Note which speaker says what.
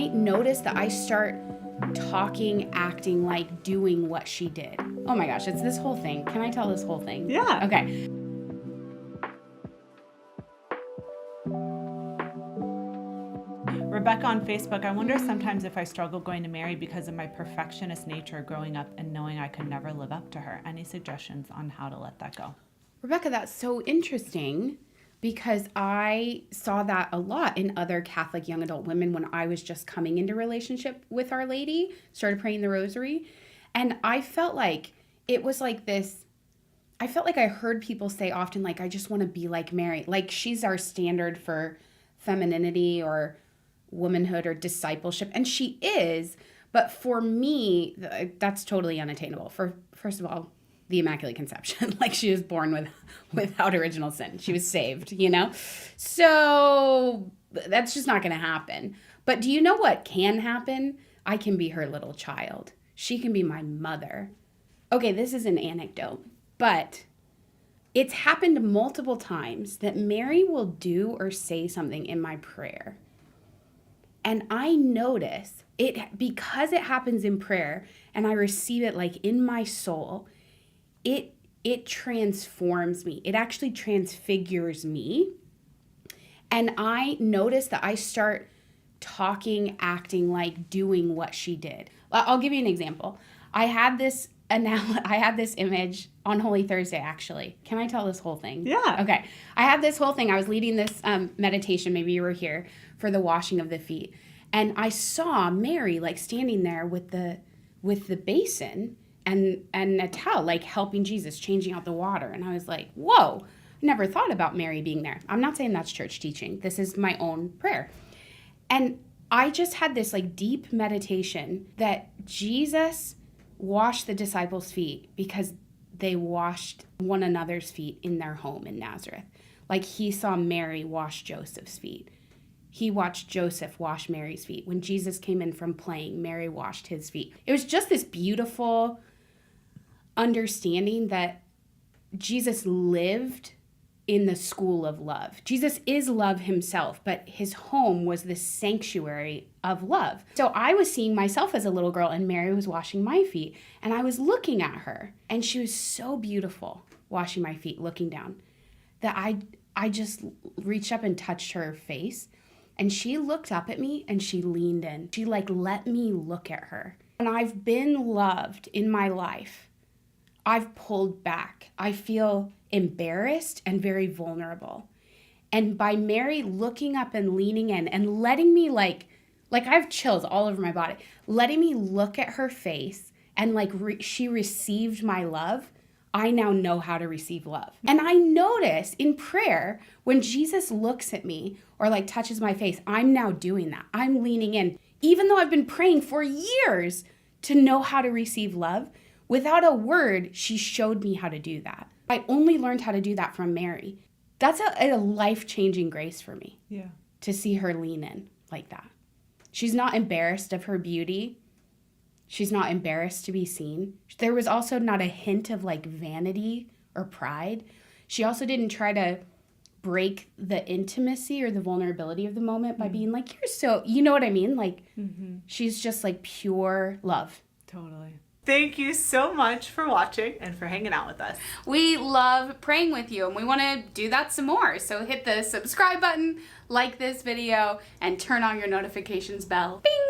Speaker 1: I notice that I start talking, acting like doing what she did. Oh my gosh, it's this whole thing. Can I tell this whole thing?
Speaker 2: Yeah.
Speaker 1: Okay.
Speaker 2: Rebecca on Facebook, I wonder sometimes if I struggle going to Mary because of my perfectionist nature growing up and knowing I could never live up to her. Any suggestions on how to let that go?
Speaker 1: Rebecca, that's so interesting because I saw that a lot in other Catholic young adult women when I was just coming into relationship with Our Lady, started praying the rosary. And I felt like it was like this, I felt like I heard people say often, like, I just want to be like Mary. Like she's our standard for femininity or womanhood or discipleship. And she is, but for me, that's totally unattainable. First of all, the Immaculate Conception. Like she was born without original sin. She was saved, you know? So that's just not going to happen. But do you know what can happen? I can be her little child. She can be my mother. Okay, this is an anecdote, but it's happened multiple times that Mary will do or say something in my prayer. And I notice it because it happens in prayer and I receive it like in my soul. It transforms me. It actually transfigures me. And I notice that I start talking, acting like doing what she did. I'll give you an example. I had this image on Holy Thursday, actually. Can I tell this whole thing?
Speaker 2: Yeah.
Speaker 1: Okay. I had this whole thing. I was leading this meditation, maybe you were here, for the washing of the feet. And I saw Mary like standing there with the basin and a towel, like helping Jesus, changing out the water. And I was like, whoa, never thought about Mary being there. I'm not saying that's church teaching. This is my own prayer. And I just had this like deep meditation that Jesus washed the disciples' feet because they washed one another's feet in their home in Nazareth. Like he saw Mary wash Joseph's feet. He watched Joseph wash Mary's feet. When Jesus came in from playing, Mary washed his feet. It was just this beautiful understanding that Jesus lived in the school of love. Jesus is love himself, but his home was the sanctuary of love. So I was seeing myself as a little girl and Mary was washing my feet and I was looking at her and she was so beautiful washing my feet, looking down, that I just reached up and touched her face and she looked up at me and she leaned in. She like let me look at her. When I've been loved in my life, I've pulled back. I feel embarrassed and very vulnerable. And by Mary looking up and leaning in and letting me like I have chills all over my body, letting me look at her face and like she received my love, I now know how to receive love. And I notice in prayer, when Jesus looks at me or like touches my face, I'm now doing that. I'm leaning in, even though I've been praying for years to know how to receive love. Without a word, she showed me how to do that. I only learned how to do that from Mary. That's a life-changing grace for me.
Speaker 2: Yeah.
Speaker 1: To see her lean in like that. She's not embarrassed of her beauty. She's not embarrassed to be seen. There was also not a hint of like vanity or pride. She also didn't try to break the intimacy or the vulnerability of the moment by being like, you're so, you know what I mean? Like, she's just like pure love.
Speaker 2: Totally. Thank you so much for watching and for hanging out with us.
Speaker 1: We love praying with you and we want to do that some more. So hit the subscribe button, like this video, and turn on your notifications bell. Bing!